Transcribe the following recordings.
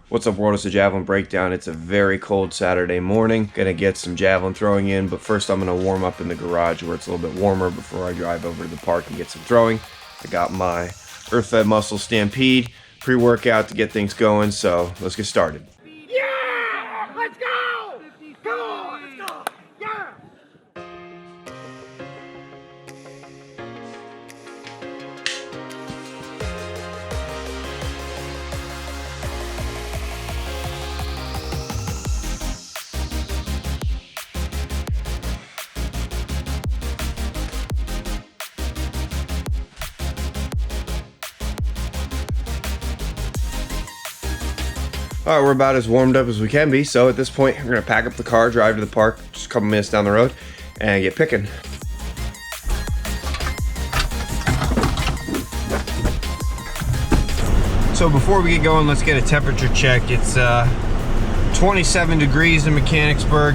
What's up, world? It's a Javelin breakdown. It's a very cold Saturday morning. Gonna get some javelin throwing in, but first I'm gonna warm up in the garage where it's a little bit warmer before I drive over to the park and get some throwing. I got my Earth-Fed Muscle Stampede pre-workout to get things going, so let's get started. Yeah! Let's go! Come on! Let's go! Yeah! All right, we're about as warmed up as we can be, so at this point, we're gonna pack up the car, drive to the park, just a couple minutes down the road, and get picking. So before we get going, let's get a temperature check. It's 27 degrees in Mechanicsburg.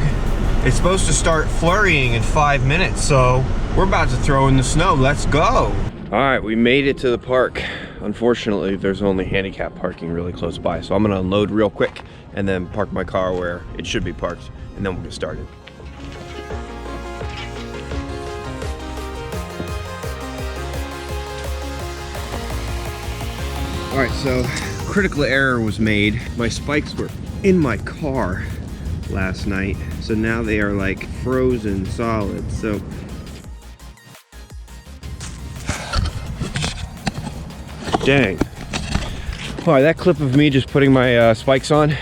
It's supposed to start flurrying in 5 minutes, so we're about to throw in the snow. Let's go. All right, we made it to the park. Unfortunately, there's only handicap parking really close by, so I'm gonna unload real quick and then park my car where it should be parked, and then we'll get started. All right, so critical error was made. My spikes were in my car last night, so now they are like frozen solid. So dang. All right, that clip of me just putting my spikes on,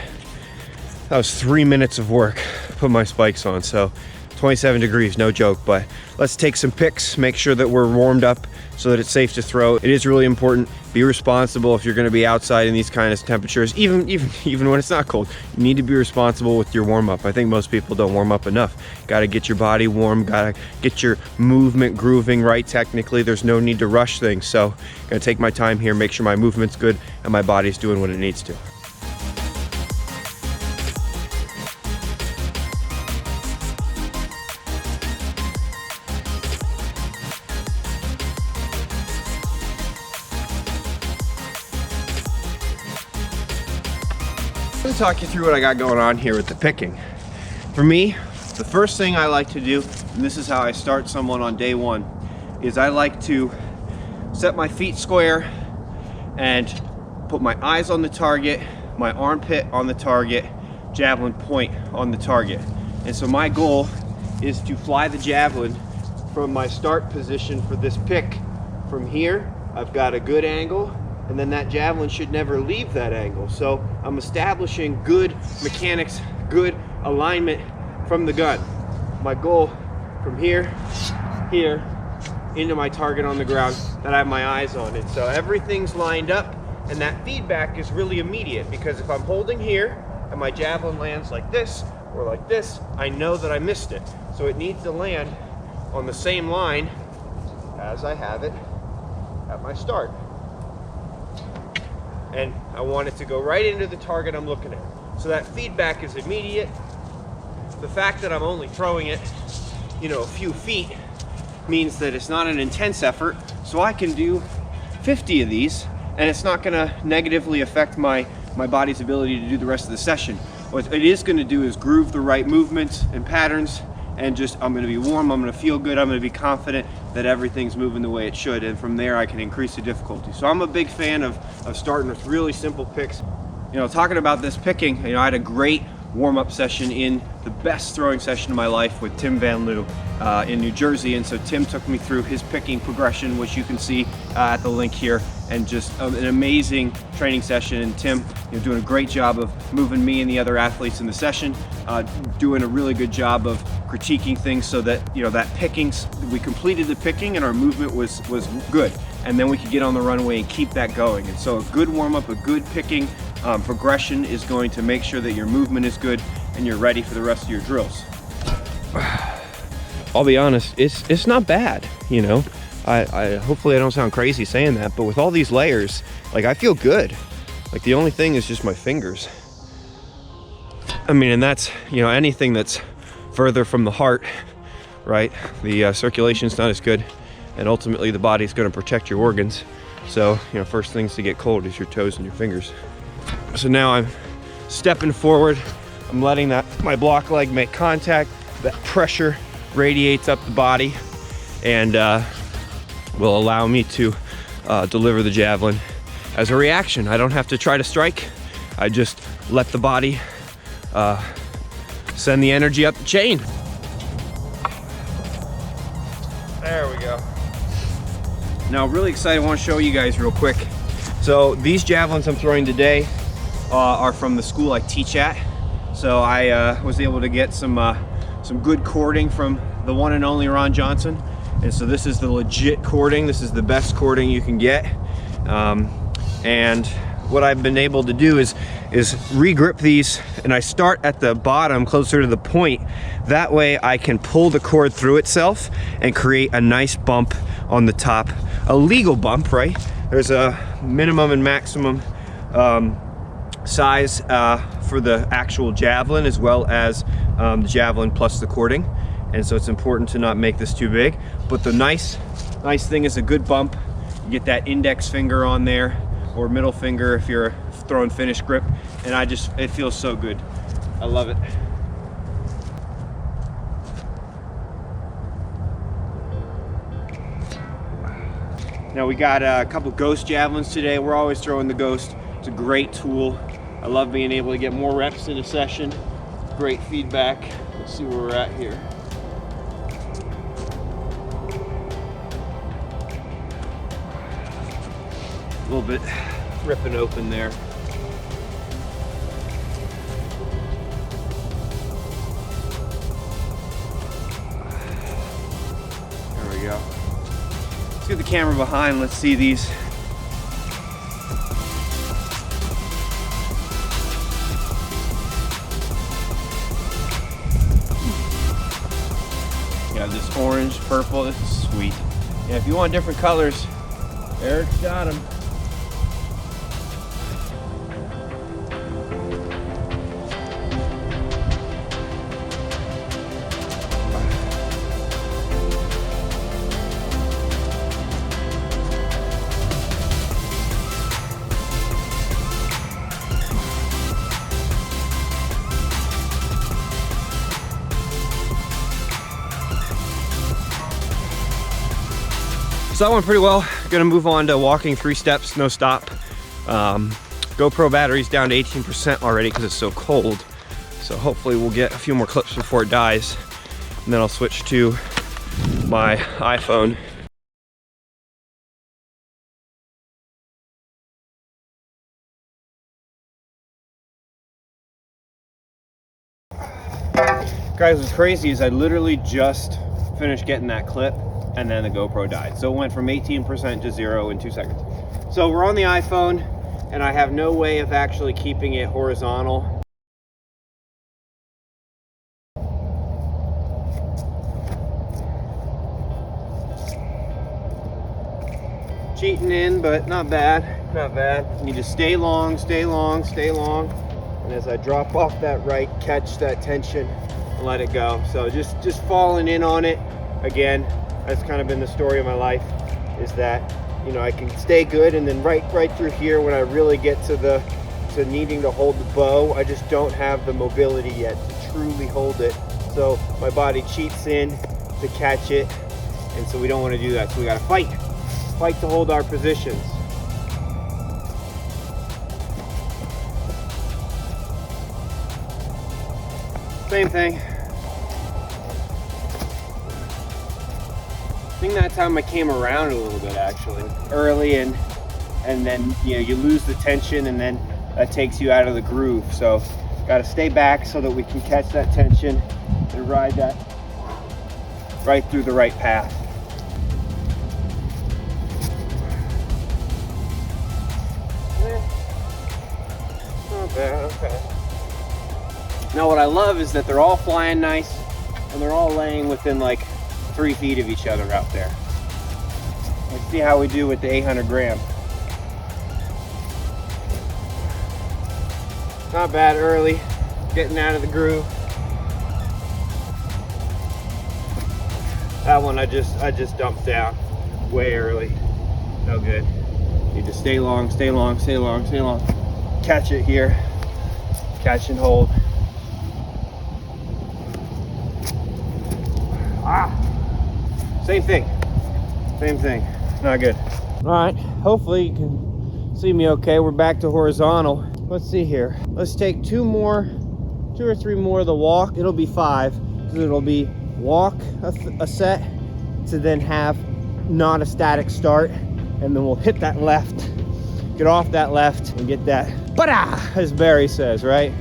that was 3 minutes of work, put my spikes on. So 27 degrees, no joke, but let's take some pics, make sure that we're warmed up so that it's safe to throw. It is really important. Be responsible if you're gonna be outside in these kind of temperatures, even when it's not cold. You need to be responsible with your warm up. I think most people don't warm up enough. Gotta get your body warm, gotta get your movement grooving right technically. There's no need to rush things. So gonna take my time here, make sure my movement's good and my body's doing what it needs to. I'm gonna talk you through what I got going on here with the picking. For me, the first thing I like to do, and this is how I start someone on day one, is I like to set my feet square and put my eyes on the target, my armpit on the target, javelin point on the target. And so my goal is to fly the javelin from my start position for this pick. From here, I've got a good angle, and then that javelin should never leave that angle. So I'm establishing good mechanics, good alignment from the gun. My goal from here, into my target on the ground that I have my eyes on. And so everything's lined up, and that feedback is really immediate, because if I'm holding here and my javelin lands like this or like this, I know that I missed it. So it needs to land on the same line as I have it at my start. And I want it to go right into the target I'm looking at. So that feedback is immediate. The fact that I'm only throwing it, a few feet means that it's not an intense effort. So I can do 50 of these and it's not gonna negatively affect my body's ability to do the rest of the session. What it is gonna do is groove the right movements and patterns, and I'm gonna be warm, I'm gonna feel good, I'm gonna be confident that everything's moving the way it should, and from there I can increase the difficulty. So I'm a big fan of starting with really simple picks. Talking about this picking, I had a great warm-up session in the best throwing session of my life with Tim Van Loo in New Jersey. And so Tim took me through his picking progression, which you can see at the link here, and just an amazing training session. And Tim, doing a great job of moving me and the other athletes in the session, doing a really good job of critiquing things so that, that pickings, we completed the picking and our movement was good. And then we could get on the runway and keep that going. And so a good warm-up, a good picking progression is going to make sure that your movement is good and you're ready for the rest of your drills. I'll be honest, it's not bad, I hopefully I don't sound crazy saying that, but with all these layers, I feel good. The only thing is just my fingers. And that's, anything that's further from the heart, right? The circulation's not as good, and ultimately the body's going to protect your organs. So, first things to get cold is your toes and your fingers. So now I'm stepping forward. I'm letting my block leg make contact. That pressure radiates up the body and will allow me to deliver the javelin as a reaction. I don't have to try to strike. I just let the body send the energy up the chain. There we go. Now, really excited, I want to show you guys real quick. So these javelins I'm throwing today are from the school I teach at. So I was able to get some good cording from the one and only Ron Johnson. And so this is the legit cording. This is the best cording you can get. And what I've been able to do is re-grip these, and I start at the bottom closer to the point. That way I can pull the cord through itself and create a nice bump on the top. A legal bump, right? There's a minimum and maximum size for the actual javelin, as well as the javelin plus the cording. And so it's important to not make this too big. But the nice thing is a good bump. You get that index finger on there, or middle finger if you're throwing finish grip, and it feels so good. I love it. Now we got a couple ghost javelins today. We're always throwing the ghost. It's a great tool. I love being able to get more reps in a session. Great feedback. Let's see where we're at here. A little bit ripping open there. There we go. Let's get the camera behind. Let's see these. Got this orange, purple. This is sweet. Yeah, if you want different colors, Eric's got them. So that went pretty well. Gonna move on to walking 3 steps, no stop. GoPro battery's down to 18% already because it's so cold. So hopefully we'll get a few more clips before it dies. And then I'll switch to my iPhone. Guys, what's crazy is I literally just finished getting that clip, and then the GoPro died. So it went from 18% to 0 in 2 seconds. So we're on the iPhone, and I have no way of actually keeping it horizontal. Cheating in, but not bad, not bad. You just stay long, stay long, stay long. And as I drop off that right, catch that tension and let it go. So just falling in on it. Again, that's kind of been the story of my life, is that, you know, I can stay good, and then right through here when I really get to needing to hold the bow, I just don't have the mobility yet to truly hold it. So my body cheats in to catch it, and so we don't want to do that. So we got to fight to hold our positions. Same thing. I think that time I came around a little bit actually early, and then, you know, you lose the tension, and then that takes you out of the groove. So got to stay back so that we can catch that tension and ride that right through the right path. Not bad. Okay. Now what I love is that they're all flying nice, and they're all laying within like 3 feet of each other out there. Let's see how we do with the 800 gram. Not bad early, getting out of the groove. That one I just dumped down way early. No good. Need to stay long, stay long, stay long, stay long. Catch it here. Catch and hold. Same thing. Same thing. Not good. All right. Hopefully you can see me okay. We're back to horizontal. Let's see here. Let's take two or three more of the walk. It'll be 5. It'll be walk a set to then have not a static start, and then we'll hit that left, get off that left, and get that ba-da, as Barry says, right?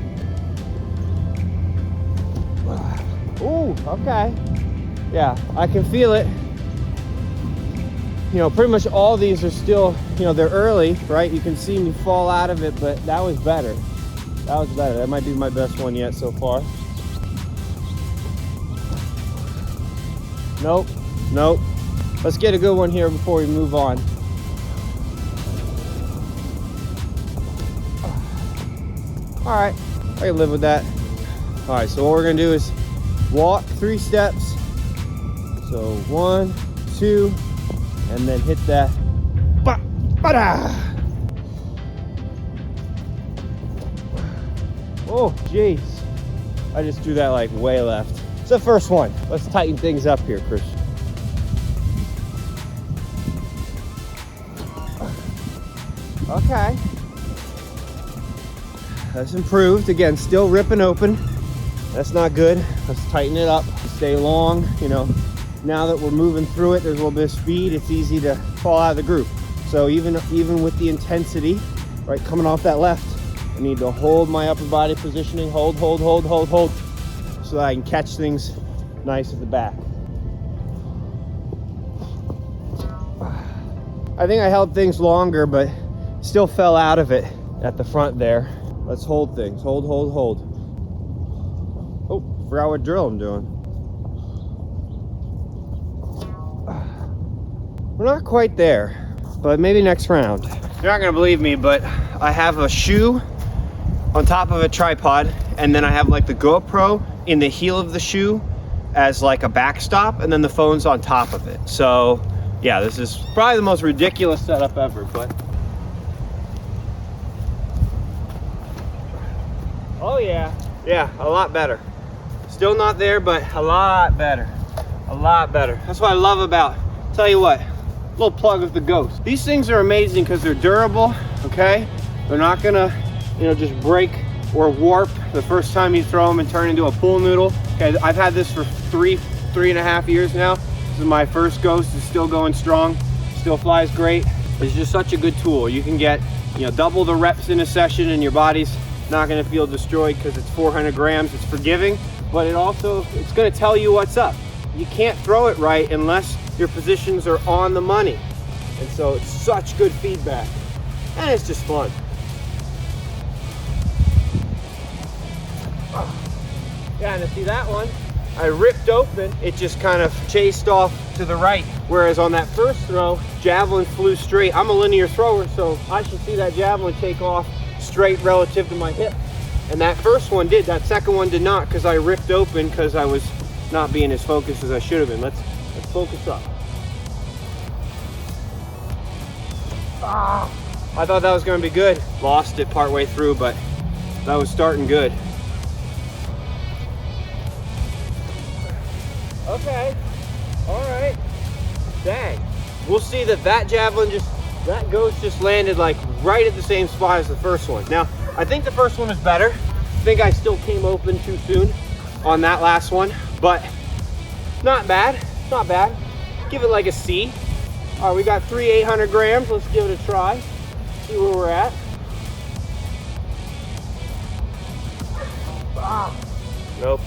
Ooh, okay. Yeah, I can feel it. You know, pretty much all these are still, you know, they're early, right? You can see me fall out of it, but that was better. That was better. That might be my best one yet so far. Nope, nope. Let's get a good one here before we move on. All right, I can live with that. All right, so what we're gonna do is walk 3 steps. So 1, 2, and then hit that. Ba-da! Oh, jeez. I just threw that like way left. It's the first one. Let's tighten things up here, Chris. Okay. That's improved. Again, still ripping open. That's not good. Let's tighten it up. Stay long, you know. Now that we're moving through it, there's a little bit of speed. It's easy to fall out of the groove. So even with the intensity, right, coming off that left, I need to hold my upper body positioning. Hold, so that I can catch things nice at the back. I think I held things longer, but still fell out of it at the front there. Let's hold things. Hold. Oh, forgot what drill I'm doing. We're not quite there, but maybe next round. You're not gonna believe me, but I have a shoe on top of a tripod, and then I have like the GoPro in the heel of the shoe as like a backstop, and then the phone's on top of it. So yeah, this is probably the most ridiculous setup ever, but oh yeah, a lot better. Still not there, but a lot better. That's what I love about, tell you what, little plug of the Ghost. These things are amazing because they're durable, okay? They're not gonna, you know, just break or warp the first time you throw them and turn into a pool noodle. Okay, I've had this for three and a half years now. This is my first Ghost. It's still going strong, still flies great. It's just such a good tool. You can get, you know, double the reps in a session and your body's not gonna feel destroyed because it's 400 grams. It's forgiving, but it's gonna tell you what's up. You can't throw it right unless your positions are on the money. And so it's such good feedback. And it's just fun. Yeah, and to see that one, I ripped open, it just kind of chased off to the right. Whereas on that first throw, Javelin flew straight. I'm a linear thrower, so I should see that Javelin take off straight relative to my hip. And that first one did, that second one did not, because I ripped open because I was not being as focused as I should have been. Let's focus up. I thought that was going to be good. Lost it partway through, but that was starting good. Okay, all right. Dang. We'll see that Javelin that Ghost just landed like right at the same spot as the first one. Now, I think the first one was better. I think I still came open too soon on that last one, but not bad, not bad. Give it like a C. All right, we got 3 800 grams. Let's give it a try. See where we're at. Nope.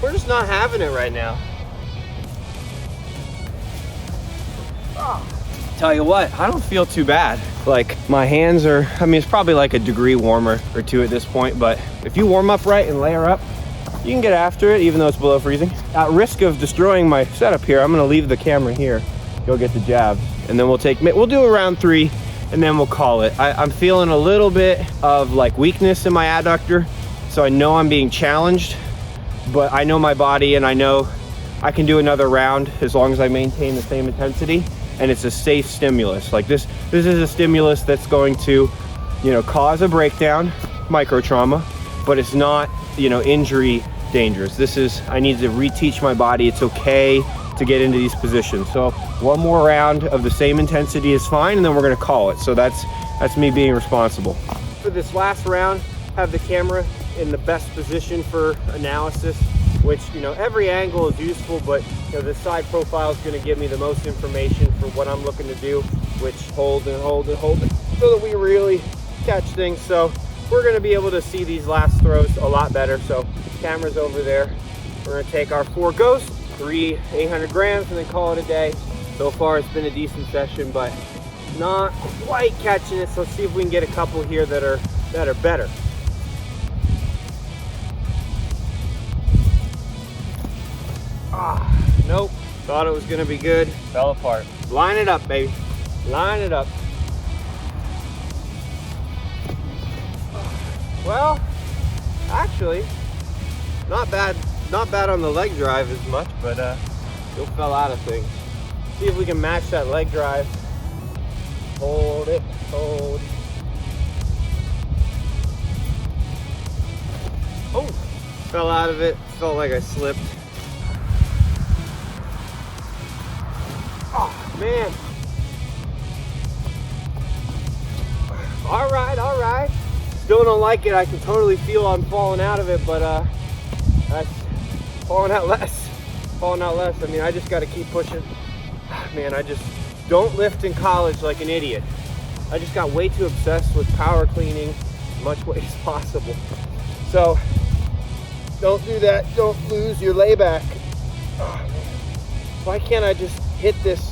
We're just not having it right now. Tell you what, I don't feel too bad. Like my hands are, I mean, it's probably like a degree warmer or 2 at this point, but if you warm up right and layer up, you can get after it even though it's below freezing. At risk of destroying my setup here, I'm gonna leave the camera here, go get the jab, and then we'll do a round 3 and then we'll call it. I'm feeling a little bit of like weakness in my adductor, so I know I'm being challenged, but I know my body and I know I can do another round as long as I maintain the same intensity. and it's a safe stimulus. Like this is a stimulus that's going to, you know, cause a breakdown, micro trauma, but it's not, you know, injury dangerous. This is, I need to reteach my body it's okay to get into these positions. So one more round of the same intensity is fine, and then we're gonna call it. So that's me being responsible. For this last round, have the camera in the best position for analysis, which, you know, every angle is useful, but, you know, the side profile is gonna give me the most information for what I'm looking to do, which hold and hold and hold it, so that we really catch things. So we're gonna be able to see these last throws a lot better. So camera's over there. We're gonna take our 4 ghosts, 3 800 grams, and then call it a day. So far it's been a decent session, but not quite catching it. So let's see if we can get a couple here that are better. Nope, thought it was gonna be good, fell apart. Line it up, baby, line it up. Well, actually, not bad on the leg drive as much, but still fell out of things. See if we can match that leg drive. Hold it, hold. Oh, fell out of it, felt like I slipped. Oh, man. All right. Still don't like it. I can totally feel I'm falling out of it, but that's falling out less. I mean, I just got to keep pushing. Man, I just don't lift in college like an idiot. I just got way too obsessed with power cleaning as much weight as possible. So don't do that. Don't lose your layback. Oh, why can't I just hit this?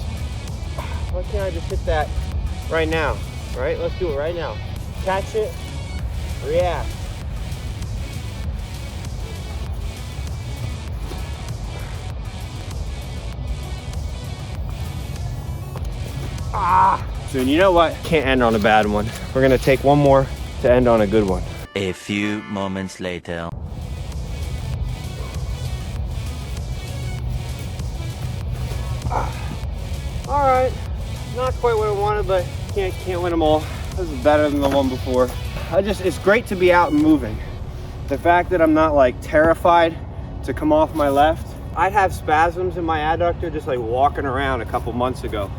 Why can't I just hit that right now? All right, let's do it right now. Catch it, react. So you know what? Can't end on a bad one. We're gonna take one more to end on a good one. A few moments later. All right, not quite what I wanted, but can't win them all. This is better than the one before. It's great to be out and moving. The fact that I'm not like terrified to come off my left. I'd have spasms in my adductor just like walking around a couple months ago.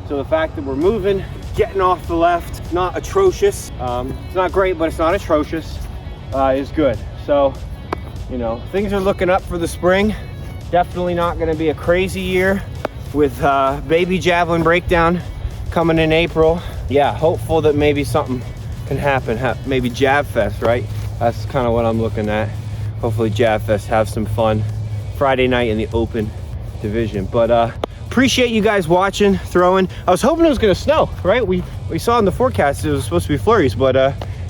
So the fact that we're moving, getting off the left, not atrocious. It's not great, but it's not atrocious, is good. So, you know, things are looking up for the spring. Definitely not gonna be a crazy year with baby Javelin breakdown coming in April. Yeah, hopeful that maybe something can happen. Maybe Jav Fest, right? That's kind of what I'm looking at. Hopefully Jav Fest, have some fun. Friday night in the open division. But appreciate you guys watching, throwing. I was hoping it was gonna snow, right? We saw in the forecast it was supposed to be flurries, but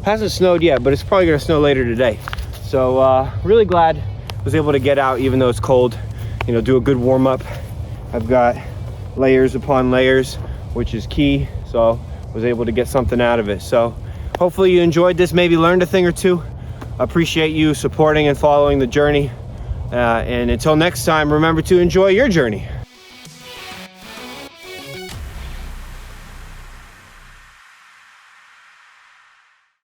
hasn't snowed yet, but it's probably gonna snow later today. So really glad I was able to get out even though it's cold, you know, do a good warm up. I've got layers upon layers, which is key. So was able to get something out of it. So hopefully you enjoyed this, maybe learned a thing or two. Appreciate you supporting and following the journey. And until next time, remember to enjoy your journey.